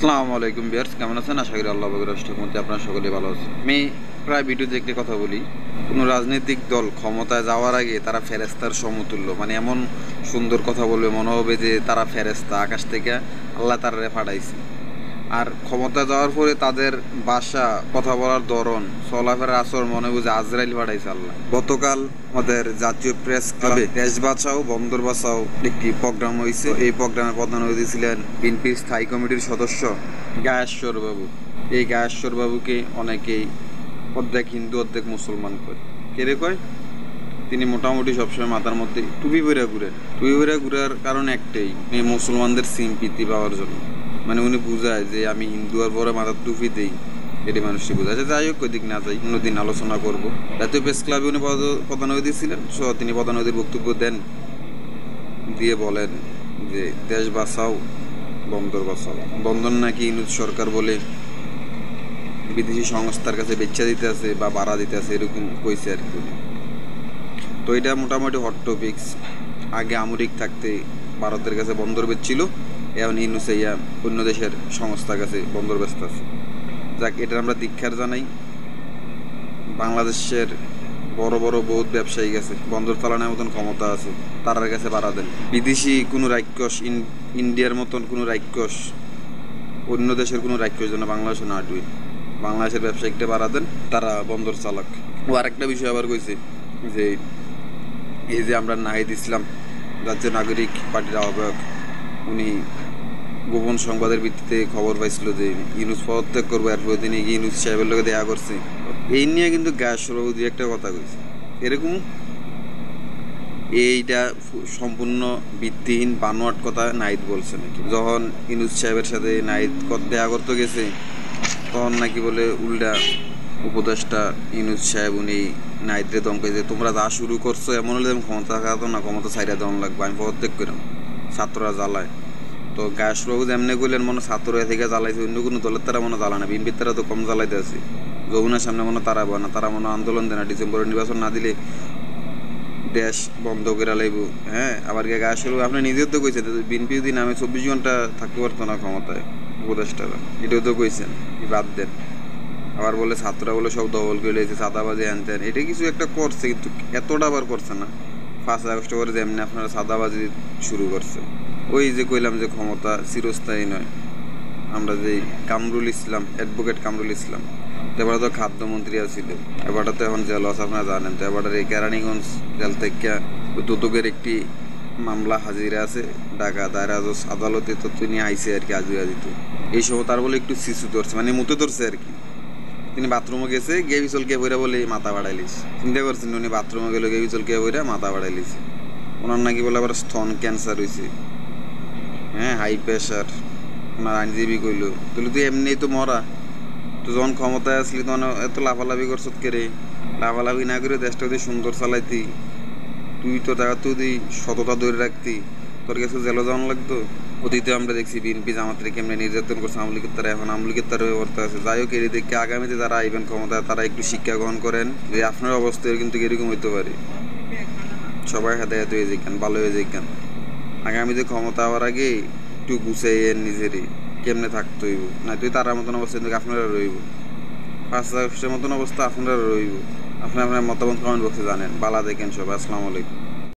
আসসালামু আলাইকুম ভিউয়ার্স, কেমন আছেন? আশা করি আল্লাহ পাকের অশেষ রহমতে আপনারা সকলে ভালো আছেন। আমি প্রায় ভিডিওতে একটি কথা বলি, কোনো রাজনৈতিক দল ক্ষমতায় যাওয়ার আগে তারা ফেরেশতার সমতুল্য, মানে এমন সুন্দর কথা বলবে মনে হবে যে তারা ফেরেশতা, আকাশ থেকে আল্লাহ তারারে পাঠাইছে। আর ক্ষমতা যাওয়ার পরে তাদের ভাষা, কথা বলার ধরন, চলাফেরার আচরণ মনে হবে যে আজরাইল পাঠাইছে আল্লাহ। গতকাল আমাদের জাতীয় প্রেস ক্লাবে দেশ বাঁচাও বন্দর বাঁচাও একটি প্রোগ্রাম হয়েছে। এই প্রোগ্রামে প্রধান অতিথি ছিলেন বিএনপির স্থায়ী কমিটির সদস্য গায়েশ্বর বাবু। এই গায়েশ্বর বাবুকে অনেকেই অর্ধেক হিন্দু অর্ধেক মুসলমান কয়। কেড়ে কয়? তিনি মোটামুটি সবসময় মাথার মধ্যে টুপি পরে ঘুরেন। টুপি পরে ঘুরার কারণ একটাই, এই মুসলমানদের সিম্পিতি পাওয়ার জন্য। মানে উনি বুঝায় যে আমি হিন্দু আর পরে মাথার টুপি দেই, এটি মানুষটি বোঝায়। যাই হোক, ওইদিক না যাই, অন্যদিন আলোচনা করব। জাতীয় প্রেস ক্লাবে উনি প্রধান অতিথি ছিলেন। তিনি প্রধান অতিথির বক্তব্য দেন, দিয়ে বলেন যে দেশ বাঁচাও বন্দর বাঁচাও। বন্দর নাকি ইউনুস সরকার বলে বিদেশি সংস্থার কাছে বেচা দিতে আছে বা ভাড়া দিতে আছে, এরকম কইছে আর কি। তো এটা মোটামুটি হট টপিকস। আগে আমরিক থাকতে ভারতের কাছে বন্দর বেচছিল, এখন ইনুসাইয়া অন্য দেশের সংস্থার কাছে বন্দর ব্যস্ত আছে। যাক, এটার আমরা দীক্ষার জানাই। বাংলাদেশের বড় বড় বহুত ব্যবসায়ী গেছে, বন্দর চালানোর মতন ক্ষমতা আছে, তারার কাছে বাড়া দেন। বিদেশি কোনো রাক্ষস, ইন্ডিয়ার মতন কোনো রাক্ষস, অন্য দেশের কোনো রাক্ষস যেন বাংলাদেশে না ডুবে, বাংলাদেশের ব্যবসায়িকটা বাড়া দেন, তারা বন্দর চালাক। ও আরেকটা বিষয় আবার কইছে যে এই যে আমরা নাহিদ ইসলাম রাজ্য নাগরিক পার্টির আহ্বায়ক, উনি গোপন সংবাদের ভিত্তিতে খবর পাইছিল যে ইউনুস পদত্যাগ করবো, এরপর তিনি ইউনুস সাহেবের লোকে দেখা করছে। এই নিয়ে কিন্তু গায়েশ্বর বাবু দুই একটা কথা কইছে এরকম। এইটা সম্পূর্ণ ভিত্তিহীন বানোয়াট কথা নাহিদ বলছে নাকি। যখন ইউনুস সাহেবের সাথে নাহিদ দেখা করতে গেছে, তখন নাকি বলে উল্টা উপদেষ্টা ইউনুস সাহেব উনি নাহিদরে দমকে যে তোমরা যা শুরু করছো, এমন হলে আমি ক্ষমতা থাকাতো না, ক্ষমতা ছাইরা দেওয়ান লাগবে, আমি পদত্যাগ করাম, ছাত্ররা জ্বালায়। তো গায়েশ্বরবাবু যেমনি কইলেন মনে ছাত্র থেকে জ্বালাইছে, অন্য কোনো দলের তারা মনে জ্বালা না, বিএনপির তারা তো কম জ্বালাইতে আছে। যমুনার সামনে মনে তারা বয় না, তারা মনে আন্দোলন দেয় না, ডিসেম্বরের নির্বাচন না দিলে দেশ বন্ধ করে লাইব। হ্যাঁ, আবার গায়েশ্বরবাবু আপনি নিজেও তো কইছেন বিএনপি যদি নামে 24 ঘন্টা থাকতে পারতো না ক্ষমতায়, উপদেষ্টারা এটাও তো কইছেন, বাদ দেন। আবার বলে ছাত্ররা বলে সব দখল করে লেগেছে, চাঁদাবাজি আনতেন, এটা কিছু একটা করছে, কিন্তু এতটা আবার করছে না। 5 আগস্ট করে যেমনি আপনারা চাঁদাবাজি শুরু করছে। ওই যে কইলাম যে ক্ষমতা চিরস্থায়ী নয়। আমরা যে কামরুল ইসলাম, অ্যাডভোকেট কামরুল ইসলাম, এবারে তো খাদ্যমন্ত্রী আছিল, এবারটা তো এখন জেল আছে, আপনারা জানেন। তো এবারে এই কেরানীগঞ্জ জেল থেকে দুদকের একটি মামলা হাজিরা আছে ঢাকা দায়রা জজ আদালতে, তো তিনি আইসে আর কি হাজিরা দিত। এই সময় তার বলে একটু শিশু ধরছে, মানে মুতে ধরছে আর কি। তিনি বাথরুমে গেছে, গে বিচল কে বইরা বলে মাথা বাড়াইলিস। চিন্তা করছেন উনি বাথরুমে গেল, গে বিচল কে বইরা মাথা বাড়াইলিস। ওনার নাকি বলে আবার স্তন ক্যান্সার হয়েছে, হ্যাঁ, হাই প্রেশার। ওনার আইনজীবী কইল তুই তো এমনি তো মরা, তো যখন ক্ষমতায় আসলি তখন এত লাফালাফি করছত কে রে? লাফালাফি না করে দেশটা যদি সুন্দর চালাইতি, তুই তো টাকা তুই সততা ধরে রাখতি, তোর কাছে জেলে যাওয়ান লাগতো। অতীতে আমরা দেখছি বিএনপি জামাতের কেমনে নির্যাতন করছে, আওয়ামী লীগের তারা, এখন আওয়ামী লীগের তারা ব্যবহার আছে। যাই হোক, এর দেখে আগামীতে যারা আইবেন ক্ষমতায় তারা একটু শিক্ষা গ্রহণ করেন যে আপনার অবস্থায় কিন্তু এরকম হইতে পারে। সবাই হাতে হাতে হয়ে যাইকান, ভালো হয়ে যাইকান। আগামীতে ক্ষমতা হওয়ার আগে একটু গুছাইয়ে নিজেরই কেমনে থাকতে হইব, না তুই তার মতন অবস্থা কিন্তু আপনারা রইব। 5 আগস্টের মতন অবস্থা আপনারা রইব। আপনি আপনার মতামত কমেন্ট বক্সে জানেন। বালা দেখেন সব। আসসালামু আলাইকুম।